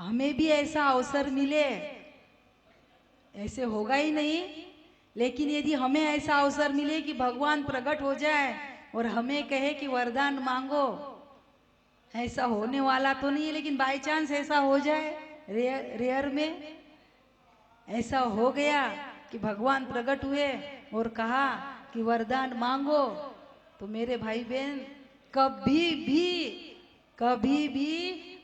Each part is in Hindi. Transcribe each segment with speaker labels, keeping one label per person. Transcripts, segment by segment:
Speaker 1: हमें भी ऐसा अवसर मिले, ऐसे होगा ही नहीं। लेकिन यदि हमें ऐसा अवसर मिले कि भगवान प्रकट हो जाए और हमें कहे कि वरदान मांगो, ऐसा होने वाला तो नहीं है, लेकिन बाय चांस ऐसा हो जाए, रेयर रेयर में ऐसा हो गया कि भगवान प्रकट हुए और कहा कि वरदान मांगो, तो मेरे भाई बहन कभी भी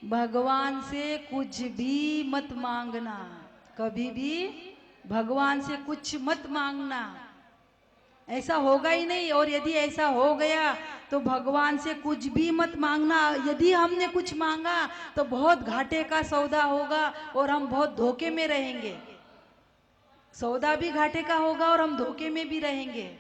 Speaker 1: भगवान से कुछ भी मत मांगना। कभी भी भगवान से कुछ मत मांगना, ऐसा होगा ही नहीं। और यदि ऐसा हो गया तो भगवान से कुछ भी मत मांगना। यदि हमने कुछ मांगा तो बहुत घाटे का सौदा होगा और हम बहुत धोखे में रहेंगे। सौदा भी घाटे का होगा और हम धोखे में भी रहेंगे।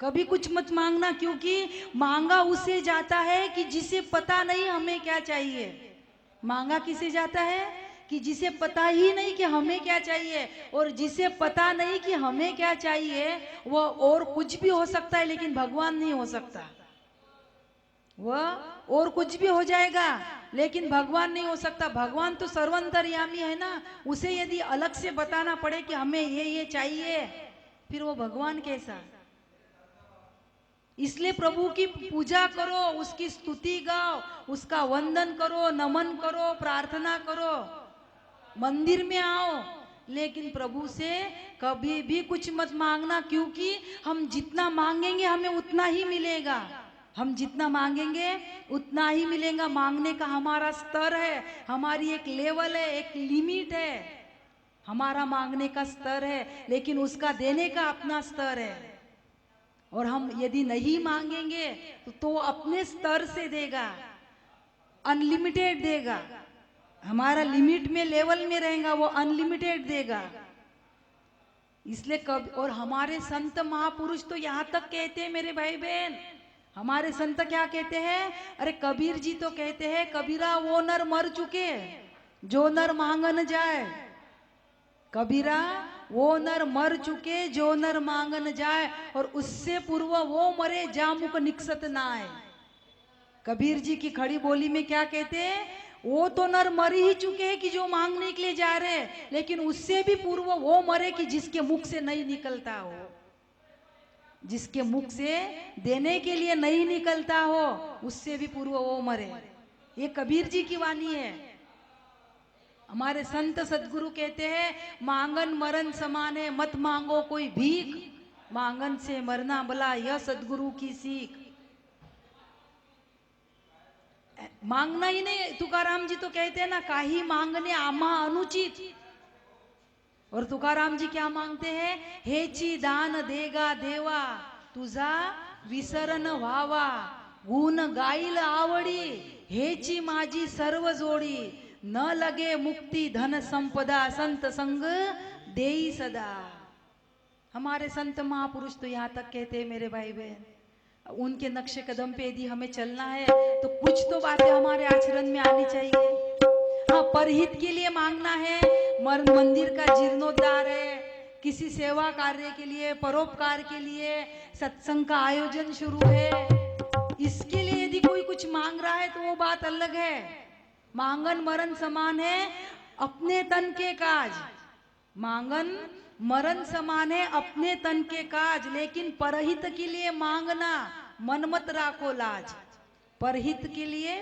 Speaker 1: कभी कुछ मत मांगना, क्योंकि मांगा उसे जाता है कि जिसे पता नहीं हमें क्या चाहिए। मांगा किसे जाता है कि जिसे पता ही नहीं कि हमें क्या चाहिए। और जिसे पता नहीं कि हमें क्या चाहिए वो और कुछ भी हो सकता है, लेकिन भगवान नहीं हो सकता। वह और कुछ भी हो जाएगा लेकिन भगवान नहीं हो सकता। भगवान तो सर्वंतर्यामी है ना, उसे यदि अलग से बताना पड़े कि हमें ये चाहिए, फिर वो भगवान कैसा। इसलिए प्रभु की पूजा करो, उसकी स्तुति गाओ, उसका वंदन करो, नमन करो, प्रार्थना करो, मंदिर में आओ, लेकिन प्रभु से कभी भी कुछ मत मांगना। क्योंकि हम जितना मांगेंगे हमें उतना ही मिलेगा। हम जितना मांगेंगे उतना ही मिलेगा। मांगने का हमारा स्तर है, हमारी एक लेवल है, एक लिमिट है। हमारा मांगने का स्तर है, लेकिन उसका देने का अपना स्तर है। और हम यदि नहीं मांगेंगे तो अपने स्तर से देगा, अनलिमिटेड देगा। हमारा लिमिट में, लेवल में रहेगा, वो अनलिमिटेड देगा। इसलिए कब, और हमारे संत महापुरुष तो यहाँ तक कहते हैं मेरे भाई बहन, हमारे संत क्या कहते हैं, अरे कबीर जी तो कहते हैं, कबीरा वो नर मर चुके जो नर मांगन जाए। कबीरा वो नर मर चुके जो नर मांगन जाए, और उससे पूर्व वो मरे जा मुख निकसत ना आए। कबीर जी की खड़ी बोली में क्या कहते हैं, वो तो नर मर ही चुके हैं कि जो मांगने के लिए जा रहे हैं, लेकिन उससे भी पूर्व वो मरे कि जिसके मुख से नहीं निकलता हो, जिसके मुख से देने के लिए नहीं निकलता हो, उससे भी पूर्व वो मरे। ये कबीर जी की वाणी है। हमारे संत सदगुरु कहते हैं, मांगन मरण समान है, मत मांगो कोई भीख, मांगन से मरना भला यह सदगुरु की सीख। मांगना ही नहीं, तुकाराम जी तो कहते हैं ना, काही मांगने आमा अनुचित। और तुकाराम जी क्या मांगते हैं, हेची दान देगा देवा, तुझा विसरण व्हावा, गुण गाईल आवडी, हेची माझी सर्व जोडी, न लगे मुक्ती धन संपदा, संत संग देई सदा। हमारे संत महापुरुष तो यहाँ तक कहते हैं मेरे भाई बहन, उनके नक्शे कदम पे यदि हमें चलना है तो कुछ तो बातें हमारे आचरण में आनी चाहिए। हाँ, परहित के लिए मांगना है, मंदिर का जीर्णोद्धार है, किसी सेवा कार्य के लिए, परोपकार के लिए, सत्संग का आयोजन शुरू है, इसके लिए यदि कोई कुछ मांग रहा है तो वो बात अलग है। मांगन मरण समान है अपने तन के काज, मांगन मरण समान है अपने तन के काज, लेकिन परहित के लिए मांगना, मन मत राखो लाज। परहित के लिए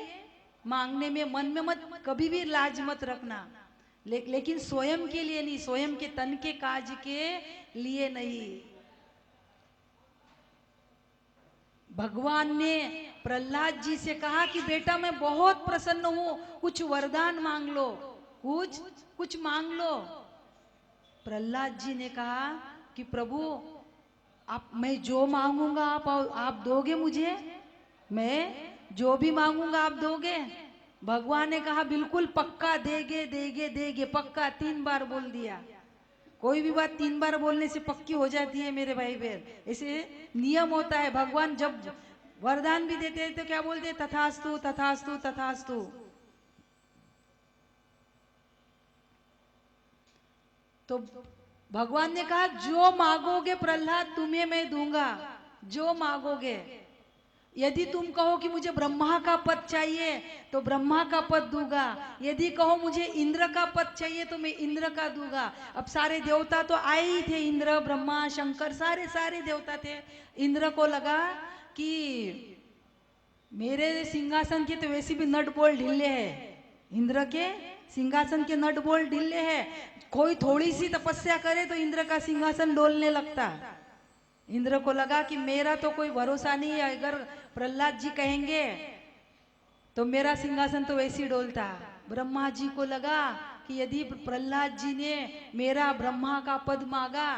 Speaker 1: मांगने में मन में मत कभी भी लाज मत रखना, लेकिन स्वयं के लिए नहीं, स्वयं के तन के काज के लिए नहीं। भगवान ने प्रहलाद जी से कहा कि बेटा मैं बहुत प्रसन्न हूं, कुछ वरदान मांग लो, कुछ कुछ मांग लो। प्रहलाद जी ने कहा कि प्रभु आप, मैं जो मांगूंगा आप दोगे मुझे, मैं जो भी मांगूंगा आप दोगे। भगवान ने कहा बिल्कुल पक्का, देगे देगे देगे, पक्का 3 बार बोल दिया। कोई भी बात 3 बार बोलने से पक्की हो जाती है मेरे भाई बहन, ऐसे नियम होता है। भगवान जब वरदान भी देते हैं तो क्या बोलते हैं, तथास्तु तथास्तु तथास्तु। तो भगवान ने कहा जो मांगोगे प्रहलाद तुम्हें मैं दूंगा, जो मांगोगे। यदि तुम कहो कि मुझे ब्रह्मा का पद चाहिए तो ब्रह्मा का पद दूंगा, यदि कहो मुझे इंद्र का पद चाहिए तो मैं इंद्र का दूंगा। अब सारे देवता तो आए ही थे, इंद्र ब्रह्मा शंकर सारे सारे देवता थे। इंद्र को लगा कि मेरे सिंहासन के तो वैसे भी नट बोल्ट ढीले हैं, इंद्र के सिंहासन के नट बोल्ट ढीले हैं, कोई थोड़ी सी तपस्या करे तो इंद्र का सिंहासन डोलने लगता। इंद्र को लगा कि मेरा तो कोई भरोसा नहीं है, अगर प्रहलाद जी कहेंगे तो मेरा सिंहासन तो वैसे ही डोलता। ब्रह्मा जी को लगा कि यदि प्रहलाद जी ने मेरा ब्रह्मा का पद मांगा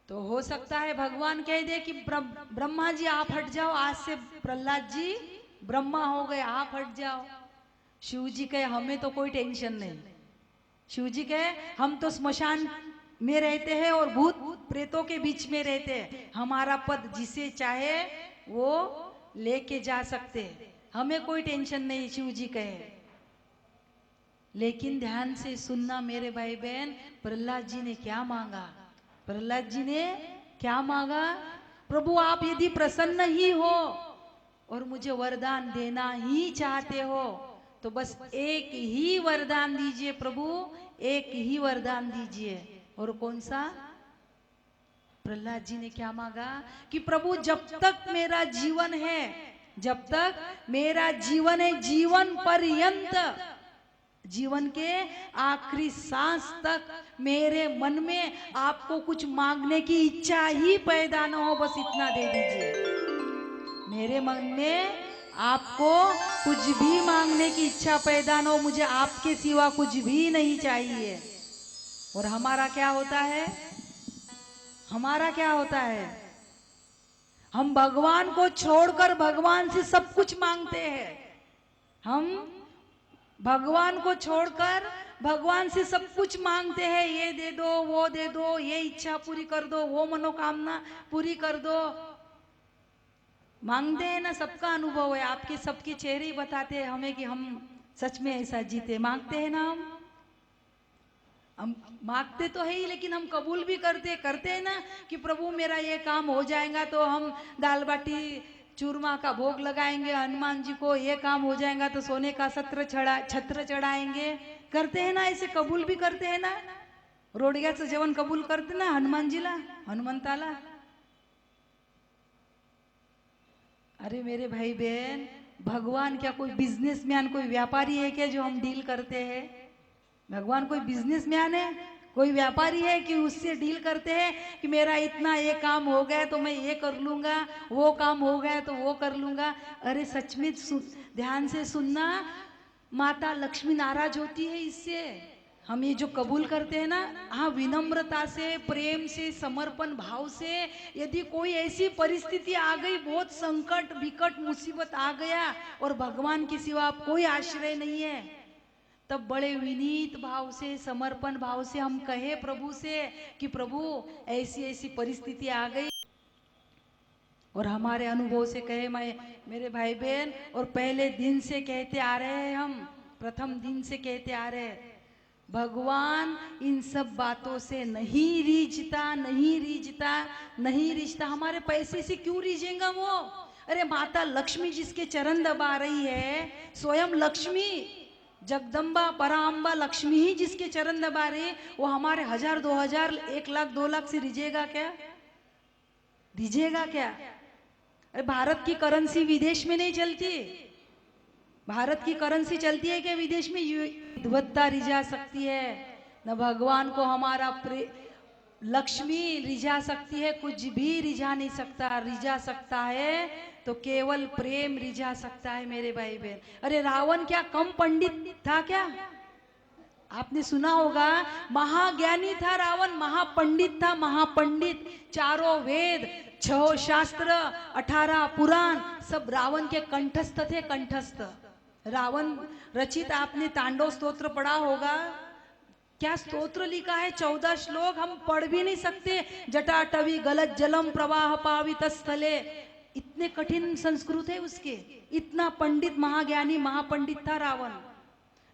Speaker 1: तो हो सकता है भगवान कह दे कि ब्रह्मा जी आप हट जाओ, आज से प्रहलाद जी ब्रह्मा हो गए, आप हट जाओ। शिव जी कहे हमें तो कोई टेंशन नहीं। शिव जी कहे हम तो स्मशान में रहते हैं और भूत प्रेतों के बीच में रहते हैं, हमारा पद जिसे चाहे वो लेके जा सकते, हमें कोई टेंशन नहीं, शिव जी कहे। लेकिन ध्यान से सुनना मेरे भाई बहन, प्रहलाद जी ने क्या मांगा? प्रहलाद जी ने क्या मांगा? प्रभु आप यदि प्रसन्न ही हो और मुझे वरदान देना ही चाहते हो तो बस एक ही वरदान दीजिए प्रभु, एक ही वरदान दीजिए। और कौन सा? प्रहलाद जी ने क्या मांगा कि प्रभु जब तक मेरा जीवन है, जब तक मेरा जीवन है, जीवन पर्यंत, जीवन के आखिरी सांस तक मेरे मन में आपको कुछ मांगने की इच्छा ही पैदा न हो, बस इतना दे दीजिए। मेरे मन में आपको कुछ भी मांगने की इच्छा पैदा न हो, मुझे आपके सिवा कुछ भी नहीं चाहिए। और हमारा क्या होता है? हमारा क्या होता है? हम भगवान को छोड़कर भगवान से सब कुछ मांगते हैं। हम भगवान को छोड़कर भगवान से सब कुछ मांगते हैं, ये दे दो, वो दे दो, ये इच्छा पूरी कर दो, वो मनोकामना पूरी कर दो। मांगते हैं ना, सबका अनुभव है, आपके सबके चेहरे ही बताते हैं हमें कि हम सच में ऐसा जीते। मांगते हैं ना, हम मांगते तो है ही, लेकिन हम कबूल भी करते हैं ना कि प्रभु मेरा ये काम हो जाएगा तो हम दाल बाटी चूरमा का भोग लगाएंगे हनुमान जी को, ये काम हो जाएगा तो सोने का छत्र चढ़ाएंगे। करते हैं ना, ऐसे कबूल भी करते हैं ना। रोडग्याचं जेवण कबूल करते ना हनुमानजीला, हनुमंताला। अरे मेरे भाई बहन, भगवान क्या कोई बिजनेसमैन, कोई व्यापारी है क्या जो हम डील करते हैं? भगवान कोई बिजनेसमैन है, कोई व्यापारी है कि उससे डील करते हैं कि मेरा इतना ये काम हो गया तो मैं ये कर लूंगा, वो काम हो गया तो वो कर लूंगा। अरे सच में ध्यान से सुनना, माता लक्ष्मी नाराज होती है इससे। हम ये जो कबूल करते हैं ना, हाँ विनम्रता से, प्रेम से, समर्पण भाव से, यदि कोई ऐसी परिस्थिति आ गई, बहुत संकट विकट मुसीबत आ गया और भगवान के सिवा कोई आश्रय नहीं है, तब बड़े विनीत भाव से, समर्पण भाव से हम कहे प्रभु से कि प्रभु ऐसी ऐसी परिस्थिति आ गई, और हमारे अनुभव से कहे मैं, मेरे भाई बहन, और पहले दिन से कहते आ रहे हैं, हम प्रथम दिन से कहते आ रहे हैं, भगवान इन सब बातों से नहीं रीझता, नहीं रीझता, नहीं रीझता। हमारे पैसे से क्यों रीझेगा वो? अरे माता लक्ष्मी जिसके चरण दबा रही है, स्वयं लक्ष्मी जगदम्बा पराम्बा लक्ष्मी ही जिसके चरण दबा रही है, वो हमारे 1000 2000 1 लाख 2 लाख से रिझेगा क्या? रिझेगा क्या? अरे भारत की करेंसी विदेश में नहीं चलती। भारत की करेंसी चलती है क्या विदेश में? विद्वत्ता रिझा सकती है न, भगवान को हमारा लक्ष्मी रिझा सकती है, कुछ भी रिझा नहीं सकता। रिझा सकता है तो केवल प्रेम रिझा सकता है मेरे भाई बहन। अरे रावण क्या कम पंडित था क्या? आपने सुना होगा, महाज्ञानी था रावण, महापंडित था, महापंडित। चारों वेद, 6 शास्त्र, 18 पुराण सब रावण के कंठस्थ थे, कंठस्थ। रावण रचित आपने तांडव स्तोत्र पढ़ा होगा। क्या स्तोत्र लिखा है? 14 श्लोक, हम पढ़ भी नहीं सकते। जटाटवी गलत जलम प्रवाह पावित स्थले, इतने कठिन संस्कृत है उसके। इतना पंडित, महाज्ञानी, महापंडित था रावण।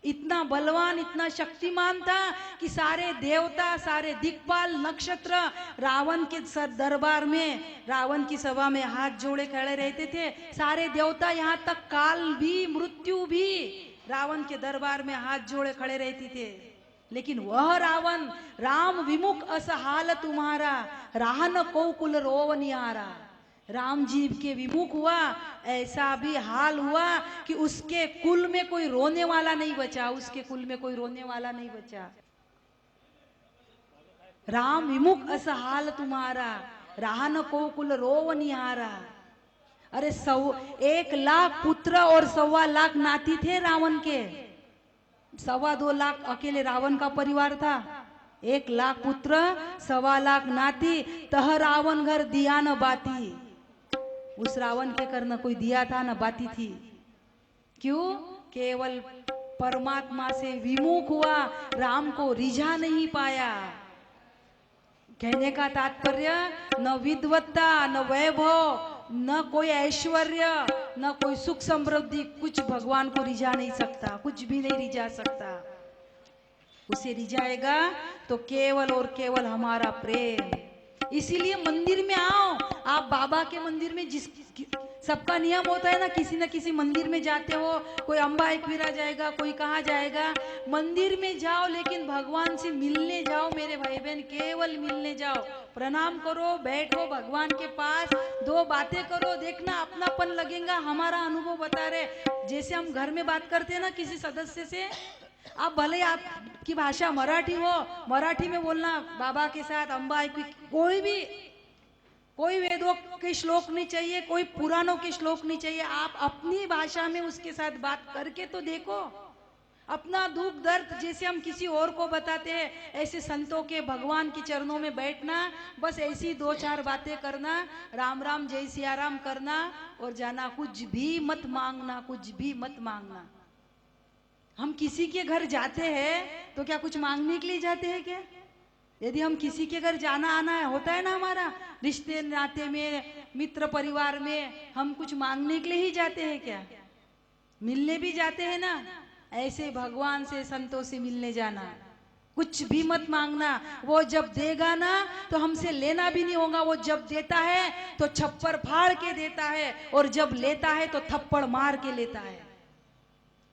Speaker 1: इतना बलवान, इतना शक्तिमान था कि सारे देवता, सारे दिक्पाल, नक्षत्र रावण के सर दरबार में, रावण की सभा में हाथ जोड़े खड़े रहते थे। सारे देवता, यहाँ तक काल भी, मृत्यु भी रावण के दरबार में हाथ जोड़े खड़े रहती थे। लेकिन वह रावण, राम विमुख अस हाल तुम्हारा, राहन को कुल रोव निहारा। राम जी के विमुख हुआ, ऐसा भी हाल हुआ कि उसके कुल में कोई रोने वाला नहीं बचा, उसके कुल में कोई रोने वाला नहीं बचा। राम विमुख अस हाल तुम्हारा, राहन को कुल रोव निहारा। अरे 1 लाख पुत्र और 1.25 लाख नाती थे रावण के। 2.25 लाख अकेले रावण का परिवार था। 1 लाख पुत्र, 1.25 लाख नाती, तह रावण घर दिया न बाती। उस रावण के घर न कोई दिया था न बाती थी। क्यों? केवल परमात्मा से विमुख हुआ, राम को रिझा नहीं पाया। कहने का तात्पर्य, न विद्वत्ता, न वैभव, न कोई ऐश्वर्य, न कोई सुख समृद्धि, कुछ भगवान को रिझा नहीं सकता, कुछ भी नहीं रिझा सकता। उसे रिझाएगा तो केवल और केवल हमारा प्रेम। इसीलिए मंदिर में आओ। आप बाबा के मंदिर में, जिस सबका नियम होता है ना, किसी न किसी मंदिर में जाते हो, कोई अम्बा एकवीरा जाएगा, कोई कहाँ जाएगा। मंदिर में जाओ, लेकिन भगवान से मिलने जाओ मेरे भाई बहन, केवल मिलने जाओ। प्रणाम करो, बैठो भगवान के पास, 2 बातें करो, देखना अपनापन लगेगा। हमारा अनुभव बता रहे, जैसे हम घर में बात करते हैं ना किसी सदस्य से, आप भले आपकी भाषा मराठी हो, मराठी में बोलना बाबा के साथ, अम्बा कोई वेदों के श्लोक नहीं चाहिए, कोई पुराणों के श्लोक नहीं चाहिए। आप अपनी भाषा में उसके साथ बात करके तो देखो। अपना दुख दर्द जैसे हम किसी और को बताते हैं, ऐसे संतों के, भगवान के चरणों में बैठना, बस ऐसी 2-4 बातें करना, राम राम जय सिया राम करना और जाना। कुछ भी मत मांगना, कुछ भी मत मांगना। हम किसी के घर जाते हैं तो क्या कुछ मांगने के लिए जाते हैं क्या? यदि हम किसी के घर जाना आना है, होता है ना, हमारा रिश्ते नाते में, मित्र परिवार में, हम कुछ मांगने के लिए ही जाते हैं क्या? मिलने भी जाते हैं ना। ऐसे भगवान से, संतों से मिलने जाना। कुछ भी मत मांगना, वो जब देगा ना तो हमसे लेना भी नहीं होगा। वो जब देता है तो छप्पर फाड़ के देता है, और जब लेता है तो थप्पड़ मार के लेता है।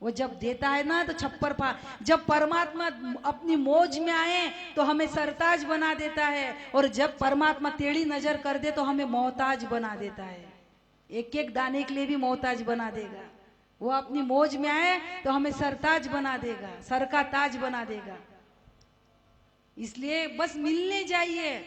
Speaker 1: वो जब देता है ना तो छप्पर फाड़, जब परमात्मा अपनी मौज में आए तो हमें सरताज बना देता है, और जब परमात्मा टेढ़ी नजर कर दे तो हमें मोहताज बना देता है। एक एक दाने के लिए भी मोहताज बना देगा। वो अपनी मौज में आए तो हमें सरताज बना देगा, सर का ताज बना देगा। इसलिए बस मिलने जाइए।